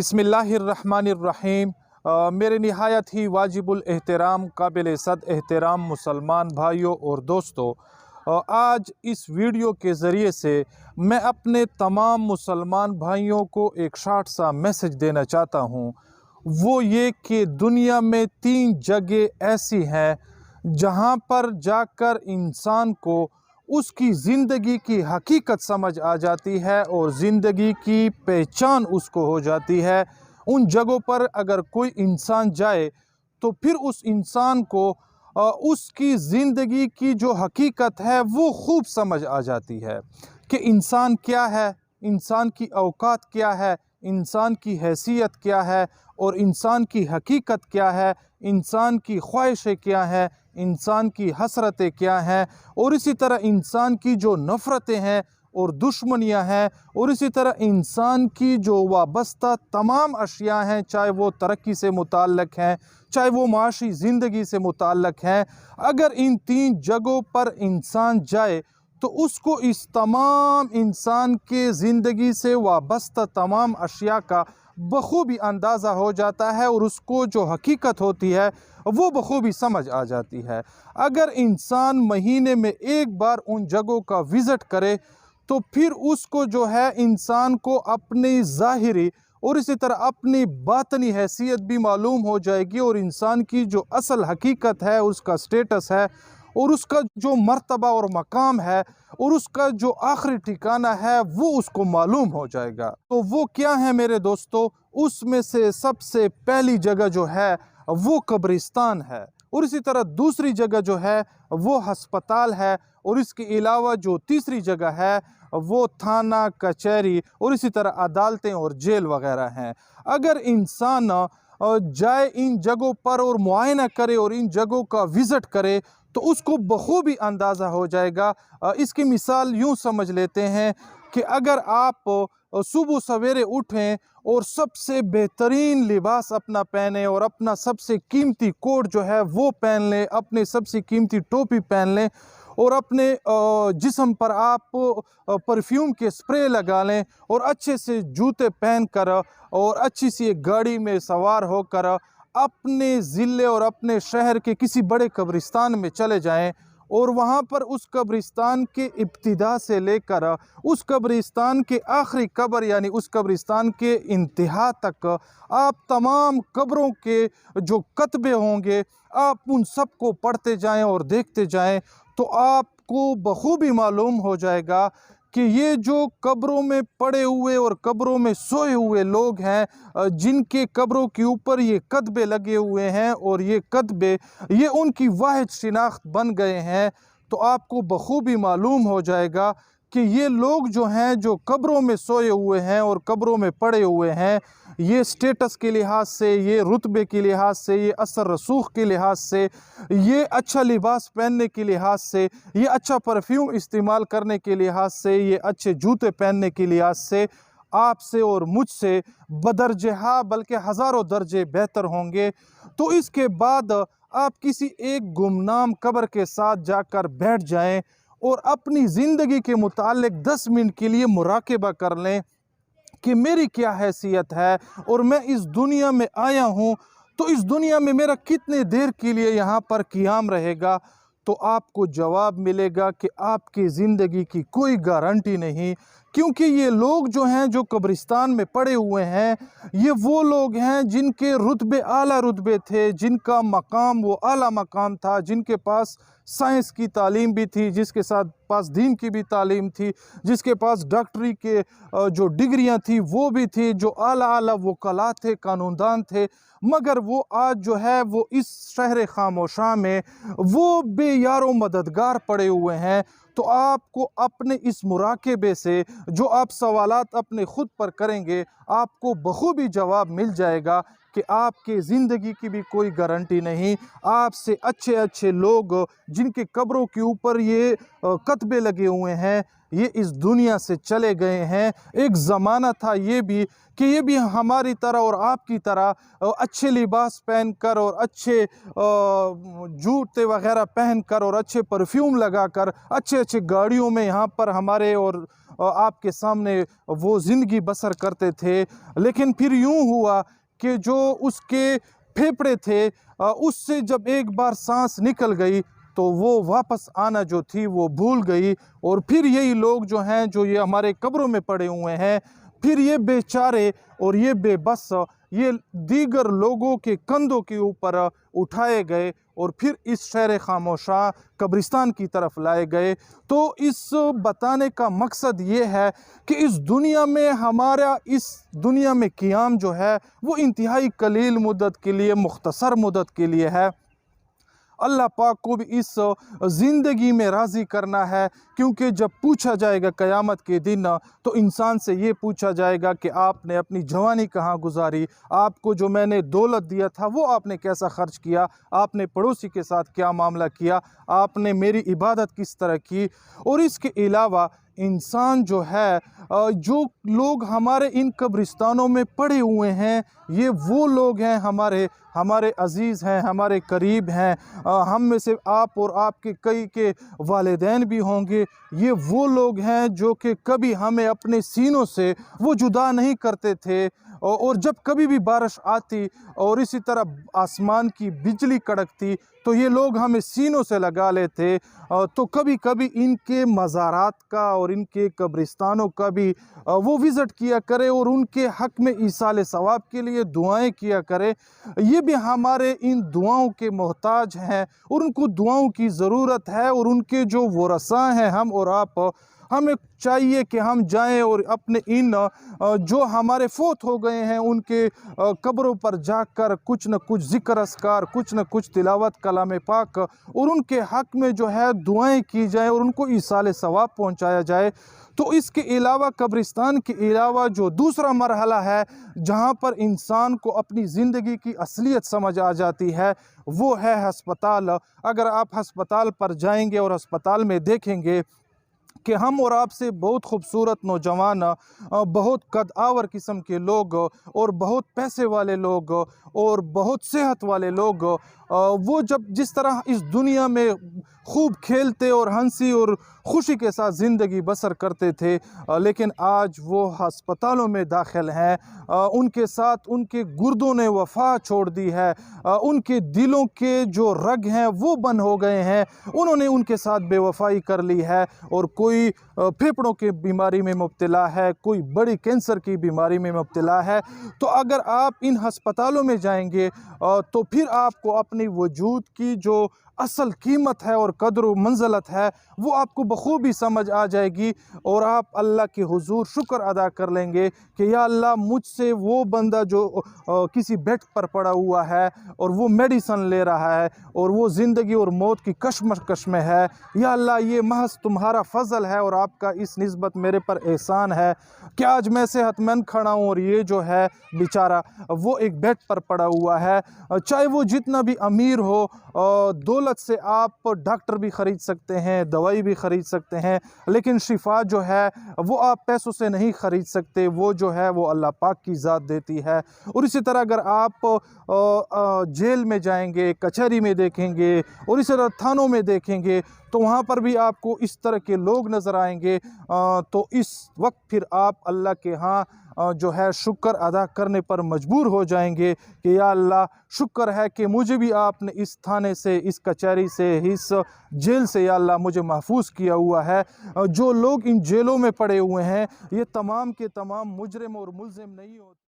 बिस्मिल्लाहिर्रहमानिर्रहीम। मेरे निहायत ही वाजिबुल एहतराम काबिल सद एहतराम मुसलमान भाइयों और दोस्तों, आज इस वीडियो के ज़रिए से मैं अपने तमाम मुसलमान भाइयों को एक शॉर्ट सा मैसेज देना चाहता हूँ। वो ये कि दुनिया में 3 जगह ऐसी हैं जहाँ पर जाकर इंसान को उसकी ज़िंदगी की हकीकत समझ आ जाती है और ज़िंदगी की पहचान उसको हो जाती है। उन जगहों पर अगर कोई इंसान जाए तो फिर उस इंसान को उसकी ज़िंदगी की जो हकीकत है वो खूब समझ आ जाती है कि इंसान क्या है, इंसान की औकात क्या है, इंसान की हैसियत क्या है और इंसान की हकीकत क्या है, इंसान की ख्वाहिशें क्या हैं, इंसान की हसरतें क्या हैं और इसी तरह इंसान की जो नफ़रतें हैं और दुश्मनियां हैं और इसी तरह इंसान की जो वाबस्ता तमाम अशिया हैं, चाहे वो तरक्की से मुताल्लक़ हैं, चाहे वो माशी ज़िंदगी से मुताल्लक़ हैं। अगर इन 3 जगहों पर इंसान जाए तो उसको इस तमाम इंसान के ज़िंदगी से वाबस्ता तमाम अशिया का बखूबी अंदाज़ा हो जाता है और उसको जो हकीकत होती है वो बखूबी समझ आ जाती है। अगर इंसान महीने में एक बार उन जगहों का विज़िट करे तो फिर उसको जो है इंसान को अपनी ज़ाहिरी और इसी तरह अपनी बातनी हैसियत भी मालूम हो जाएगी और इंसान की जो असल हकीकत है, उसका स्टेटस है और उसका जो मर्तबा और मकाम है और उसका जो आखिरी ठिकाना है वो उसको मालूम हो जाएगा। तो वो क्या है मेरे दोस्तों? उसमें से सबसे पहली जगह जो है वो कब्रिस्तान है और इसी तरह दूसरी जगह जो है वो हस्पताल है और इसके अलावा जो तीसरी जगह है वो थाना, कचहरी और इसी तरह अदालतें और जेल वगैरह हैं। अगर इंसान जाए इन जगहों पर और मुआयना करे और इन जगहों का विज़िट करे तो उसको बखूबी अंदाज़ा हो जाएगा। इसकी मिसाल यूँ समझ लेते हैं कि अगर आप सुबह सवेरे उठें और सबसे बेहतरीन लिबास अपना पहने और अपना सबसे कीमती कोट जो है वो पहन लें, अपने सबसे कीमती टोपी पहन लें और अपने जिस्म पर आप परफ्यूम के स्प्रे लगा लें और अच्छे से जूते पहन कर और अच्छी सी एक गाड़ी में सवार होकर अपने ज़िले और अपने शहर के किसी बड़े कब्रिस्तान में चले जाएं और वहाँ पर उस कब्रिस्तान के इब्तिदा से लेकर उस कब्रिस्तान के आखिरी कब्र यानी उस कब्रिस्तान के इंतहा तक आप तमाम कब्रों के जो कतबे होंगे आप उन सब को पढ़ते जाएं और देखते जाएं तो आपको बखूबी मालूम हो जाएगा कि ये जो कब्रों में पड़े हुए और कब्रों में सोए हुए लोग हैं, जिनके कब्रों के ऊपर ये कतबे लगे हुए हैं और ये कतबे ये उनकी वाहिद शिनाख्त बन गए हैं, तो आपको बखूबी मालूम हो जाएगा कि ये लोग जो हैं जो कब्रों में सोए हुए हैं और कब्रों में पड़े हुए हैं, ये स्टेटस के लिहाज से, ये रुतबे के लिहाज से, ये असर रसूख के लिहाज से, ये अच्छा लिबास पहनने के लिहाज से, ये अच्छा परफ्यूम इस्तेमाल करने के लिहाज से, ये अच्छे जूते पहनने के लिहाज से आपसे और मुझसे बदरजहा बल्कि हज़ारों दर्जे बेहतर होंगे। तो इसके बाद आप किसी एक गुमनाम कब्र के साथ जाकर बैठ जाएं और अपनी ज़िंदगी के मुतालिक 10 मिनट के लिए मुराक़बा कर लें कि मेरी क्या हैसियत है और मैं इस दुनिया में आया हूँ तो इस दुनिया में मेरा कितने देर के लिए यहाँ पर क़ियाम रहेगा। तो आपको जवाब मिलेगा कि आपकी ज़िंदगी की कोई गारंटी नहीं, क्योंकि ये लोग जो हैं जो कब्रिस्तान में पड़े हुए हैं ये वो लोग हैं जिनके रुतबे आला रुतबे थे, जिनका मकाम वो आला मकाम था, जिनके पास साइंस की तालीम भी थी, जिसके साथ पास दीन की भी तालीम थी, जिसके पास डॉक्टरी के जो डिग्रियां थी वो भी थी, जो आला आला वकला थे, कानूनदान थे, मगर वो आज जो है वो इस शहर खामोशा में वो बेयारो मददगार पड़े हुए हैं। तो आपको अपने इस मुराक़बे से जो आप सवालात अपने ख़ुद पर करेंगे आपको बखूबी जवाब मिल जाएगा कि आपके ज़िंदगी की भी कोई गारंटी नहीं। आपसे अच्छे अच्छे लोग जिनके कब्रों के ऊपर ये कतबे लगे हुए हैं, ये इस दुनिया से चले गए हैं। एक ज़माना था ये भी कि ये भी हमारी तरह और आपकी तरह अच्छे लिबास पहनकर और अच्छे जूते वगैरह पहनकर और अच्छे परफ्यूम लगाकर अच्छे अच्छे गाड़ियों में यहाँ पर हमारे और आपके सामने वो ज़िंदगी बसर करते थे। लेकिन फिर यूँ हुआ कि जो उसके फेफड़े थे उससे जब एक बार सांस निकल गई तो वो वापस आना जो थी वो भूल गई। और फिर यही लोग जो हैं, जो ये हमारे कब्रों में पड़े हुए हैं, फिर ये बेचारे और ये बेबस ये दीगर लोगों के कंधों के ऊपर उठाए गए और फिर इस शहर खामोशा कब्रिस्तान की तरफ लाए गए। तो इस बताने का मकसद ये है कि इस दुनिया में हमारा इस दुनिया में क़ियाम जो है वो इंतहाई कलील मुद्दत के लिए, मुख्तसर मुद्दत के लिए है। अल्लाह पाक को भी इस ज़िंदगी में राज़ी करना है, क्योंकि जब पूछा जाएगा क़यामत के दिन तो इंसान से ये पूछा जाएगा कि आपने अपनी जवानी कहाँ गुजारी, आपको जो मैंने दौलत दिया था वो आपने कैसा ख़र्च किया, आपने पड़ोसी के साथ क्या मामला किया, आपने मेरी इबादत किस तरह की। और इसके अलावा इंसान जो है, जो लोग हमारे इन कब्रिस्तानों में पड़े हुए हैं, ये वो लोग हैं हमारे अज़ीज़ हैं, हमारे करीब हैं। हम में से आप और आपके कई के वालिदैन भी होंगे। ये वो लोग हैं जो कि कभी हमें अपने सीनों से वो जुदा नहीं करते थे। और जब कभी भी बारिश आती और इसी तरह आसमान की बिजली कड़कती तो ये लोग हमें सीनों से लगा लेते। तो कभी कभी इनके मज़ारात का और इनके कब्रिस्तानों का भी वो विज़िट किया करे और उनके हक़ में ईसाल सवाब के लिए दुआएं किया करे। ये भी हमारे इन दुआओं के मोहताज हैं और उनको दुआओं की ज़रूरत है। और उनके जो वरसा हैं, हम और आप, हमें चाहिए कि हम जाएं और अपने इन जो हमारे फोत हो गए हैं उनके कब्रों पर जाकर कुछ न कुछ ज़िक्र अस्कार, कुछ न कुछ तिलावत कलाम पाक और उनके हक़ में जो है दुआएं की जाए और उनको ईसाल सवाब पहुंचाया जाए। तो इसके अलावा कब्रिस्तान के अलावा जो दूसरा मरहला है जहाँ पर इंसान को अपनी ज़िंदगी की असलियत समझ आ जाती है, वो है हस्पताल। अगर आप हस्पताल पर जाएंगे और हस्पताल में देखेंगे कि हम और आपसे बहुत खूबसूरत नौजवान, बहुत कद आवर किस्म के लोग और बहुत पैसे वाले लोग और बहुत सेहत वाले लोग, वो जब जिस तरह इस दुनिया में खूब खेलते और हंसी और खुशी के साथ ज़िंदगी बसर करते थे, लेकिन आज वो हस्पतालों में दाखिल हैं। उनके साथ उनके गुर्दों ने वफ़ा छोड़ दी है, उनके दिलों के जो रग हैं वो बंद हो गए हैं, उन्होंने उनके साथ बेवफ़ाई कर ली है। और कोई फेफड़ों की बीमारी में मुब्तला है, कोई बड़ी कैंसर की बीमारी में मुब्तला है। तो अगर आप इन हस्पतालों में जाएंगे तो फिर आपको अपनी वजूद की जो असल कीमत है और कदर व मंज़लत है वो आपको बखूबी समझ आ जाएगी। और आप अल्लाह के हुजूर शुक्र अदा कर लेंगे कि या अल्लाह, मुझसे वो बंदा जो किसी बेड पर पड़ा हुआ है और वो मेडिसन ले रहा है और वो ज़िंदगी और मौत की कशमकश में है, या अल्लाह ये महज तुम्हारा फ़ज़ल है और आपका इस निस्बत मेरे पर एहसान है कि आज मैं सेहतमंद खड़ा हूँ और ये जो है बेचारा वो एक बेड पर पड़ा हुआ है। चाहे वो जितना भी अमीर हो, दौलत से आप डॉक्टर भी ख़रीद सकते हैं, दवाई भी ख़रीद सकते हैं, लेकिन शिफा जो है वो आप पैसों से नहीं ख़रीद सकते, वो जो है वो अल्लाह पाक की ज़ात देती है। और इसी तरह अगर आप जेल में जाएंगे, कचहरी में देखेंगे और इसी तरह थानों में देखेंगे तो वहाँ पर भी आपको इस तरह के लोग नज़र आएंगे। तो इस वक्त फिर आप अल्लाह के यहाँ जो है शुक्र अदा करने पर मजबूर हो जाएंगे कि या अल्लाह, शुक्र है कि मुझे भी आपने इस थाने से, इस कचहरी से, इस जेल से या अल्लाह मुझे महफूज किया हुआ है। जो लोग इन जेलों में पड़े हुए हैं ये तमाम के तमाम मुजरिम और मुल्ज़िम नहीं होते।